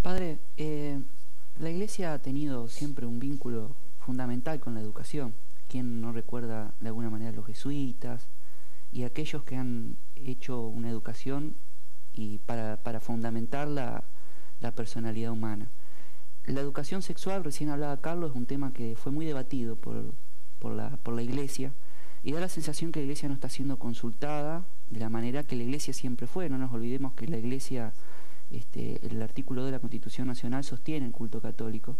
Padre, la Iglesia ha tenido siempre un vínculo fundamental con la educación. ¿Quién no recuerda de alguna manera a los jesuitas y aquellos que han hecho una educación y para fundamentar la personalidad humana? La educación sexual, recién hablaba Carlos, es un tema que fue muy debatido por la Iglesia, y da la sensación que la Iglesia no está siendo consultada de la manera que la Iglesia siempre fue. No nos olvidemos que la Iglesia, el artículo 2 de la Constitución Nacional sostiene el culto católico.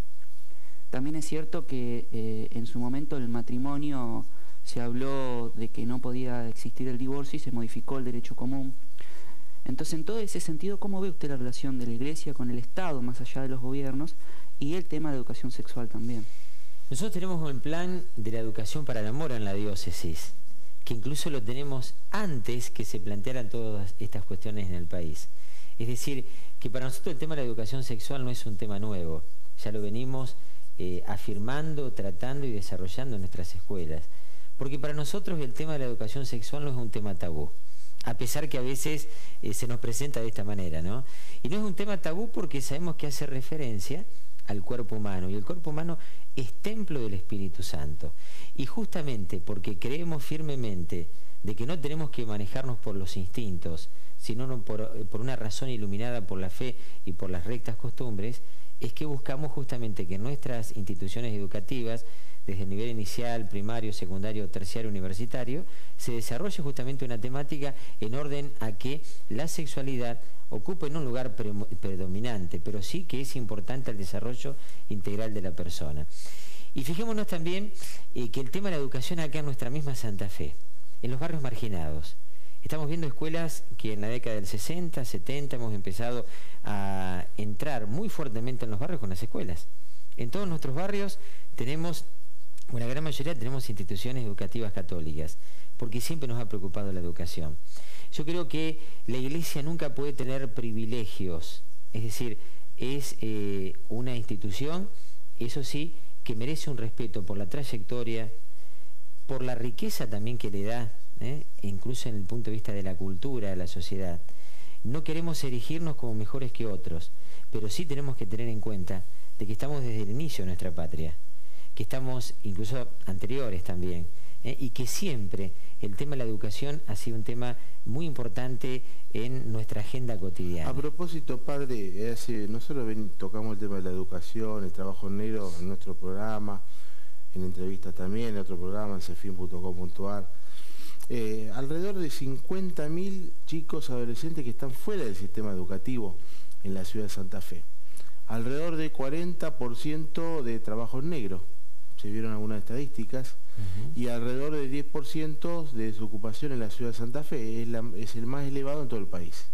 También es cierto que en su momento el matrimonio se habló de que no podía existir el divorcio y se modificó el derecho común. Entonces, en todo ese sentido, ¿cómo ve usted la relación de la Iglesia con el Estado, más allá de los gobiernos, y el tema de la educación sexual también? Nosotros tenemos un plan de la educación para el amor en la diócesis, que incluso lo tenemos antes que se plantearan todas estas cuestiones en el país. Es decir, que para nosotros el tema de la educación sexual no es un tema nuevo, ya lo venimos afirmando, tratando y desarrollando en nuestras escuelas. Porque para nosotros el tema de la educación sexual no es un tema tabú, a pesar que a veces se nos presenta de esta manera, ¿no? Y no es un tema tabú porque sabemos que hace referencia al cuerpo humano, y el cuerpo humano es templo del Espíritu Santo. Y justamente porque creemos firmemente de que no tenemos que manejarnos por los instintos, sino por una razón iluminada por la fe y por las rectas costumbres, es que buscamos justamente que en nuestras instituciones educativas, desde el nivel inicial, primario, secundario, terciario, universitario, se desarrolle justamente una temática en orden a que la sexualidad ocupe no un lugar predominante, pero sí que es importante el desarrollo integral de la persona. Y fijémonos también que el tema de la educación acá en nuestra misma Santa Fe, en los barrios marginados. Estamos viendo escuelas que en la década del 60, 70 hemos empezado a entrar muy fuertemente en los barrios con las escuelas. En todos nuestros barrios tenemos, una gran mayoría tenemos instituciones educativas católicas, porque siempre nos ha preocupado la educación. Yo creo que la Iglesia nunca puede tener privilegios, es decir, es una institución, eso sí, que merece un respeto por la trayectoria, por la riqueza también que le da, incluso en el punto de vista de la cultura, de la sociedad. No queremos erigirnos como mejores que otros, pero sí tenemos que tener en cuenta de que estamos desde el inicio de nuestra patria, que estamos incluso anteriores también, y que siempre el tema de la educación ha sido un tema muy importante en nuestra agenda cotidiana. A propósito, padre, nosotros tocamos el tema de la educación, el trabajo negro en nuestro programa, en entrevistas también, en otro programa, en cefin.com.ar. Alrededor de 50.000 chicos adolescentes que están fuera del sistema educativo en la ciudad de Santa Fe. Alrededor de 40% de trabajos negros, se vieron algunas estadísticas, y alrededor de 10% de desocupación en la ciudad de Santa Fe, es el más elevado en todo el país.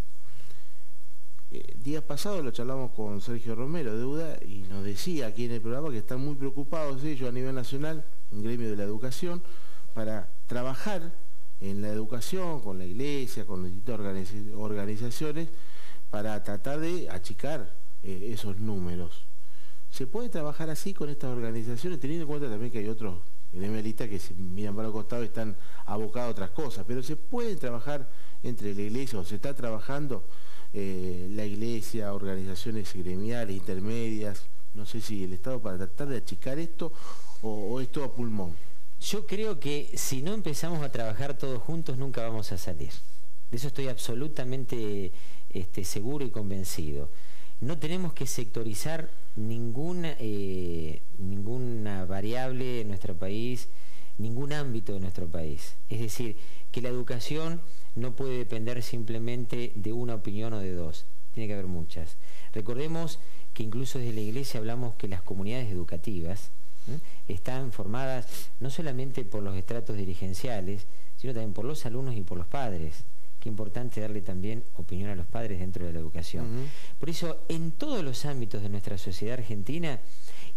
Días pasados lo charlamos con Sergio Romero de UDA y nos decía aquí en el programa que están muy preocupados ellos a nivel nacional, en gremio de la educación, para trabajar en la educación, con la Iglesia, con distintas organizaciones, para tratar de achicar esos números. ¿Se puede trabajar así con estas organizaciones, teniendo en cuenta también que hay otros gremialistas que se miran para los costados y están abocados a otras cosas? Pero ¿se puede trabajar entre la Iglesia, o se está trabajando la Iglesia, organizaciones gremiales, intermedias, no sé si el Estado, para tratar de achicar esto, o es todo a pulmón? Yo creo que si no empezamos a trabajar todos juntos nunca vamos a salir. De eso estoy absolutamente seguro y convencido. No tenemos que sectorizar ninguna variable en nuestro país, ningún ámbito de nuestro país. Es decir, que la educación no puede depender simplemente de una opinión o de dos. Tiene que haber muchas. Recordemos que incluso desde la Iglesia hablamos que las comunidades educativas están formadas no solamente por los estratos dirigenciales, sino también por los alumnos y por los padres. Qué importante darle también opinión a los padres dentro de la educación. Por eso, en todos los ámbitos de nuestra sociedad argentina,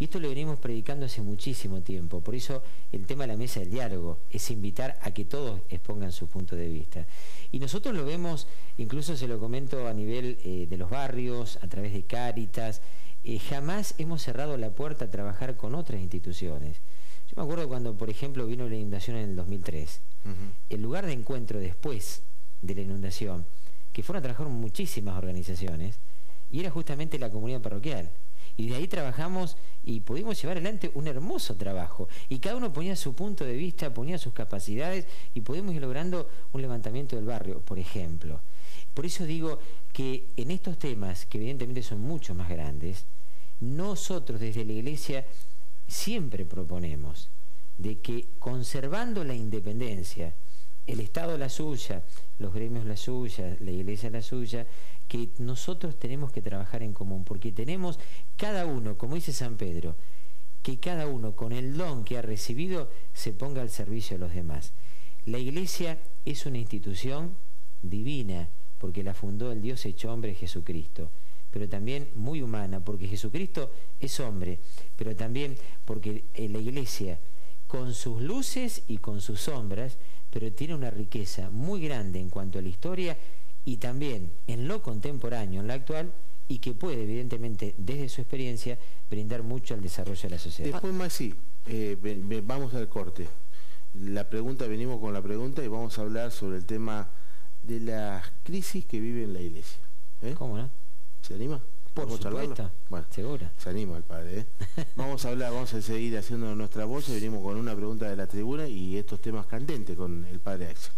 Y esto lo venimos predicando hace muchísimo tiempo. Por eso el tema de la mesa del diálogo es invitar a que todos expongan su punto de vista. Y nosotros lo vemos, incluso se lo comento a nivel de los barrios, a través de Cáritas. Jamás hemos cerrado la puerta a trabajar con otras instituciones. Yo me acuerdo cuando, por ejemplo, vino la inundación en el 2003. El lugar de encuentro después de la inundación, que fueron a trabajar muchísimas organizaciones, y era justamente la comunidad parroquial. Y de ahí trabajamos y pudimos llevar adelante un hermoso trabajo. Y cada uno ponía su punto de vista, ponía sus capacidades y pudimos ir logrando un levantamiento del barrio, por ejemplo. Por eso digo que en estos temas, que evidentemente son mucho más grandes, nosotros desde la Iglesia siempre proponemos de que conservando la independencia, el Estado la suya, los gremios la suya, la Iglesia la suya, que nosotros tenemos que trabajar en común, porque tenemos cada uno, como dice San Pedro, que cada uno con el don que ha recibido se ponga al servicio de los demás. La Iglesia es una institución divina, porque la fundó el Dios hecho hombre Jesucristo, pero también muy humana, porque Jesucristo es hombre, pero también porque la Iglesia, con sus luces y con sus sombras, pero tiene una riqueza muy grande en cuanto a la historia y también en lo contemporáneo, en lo actual, y que puede, evidentemente, desde su experiencia, brindar mucho al desarrollo de la sociedad. Después, Maxi, vamos al corte. Venimos con la pregunta y vamos a hablar sobre el tema de las crisis que vive en la Iglesia. ¿Cómo no? ¿Se anima? Por supuesto, bueno, seguro. Se anima el padre, Vamos a seguir haciendo nuestra voz y venimos con una pregunta de la tribuna y estos temas candentes con el padre Axel.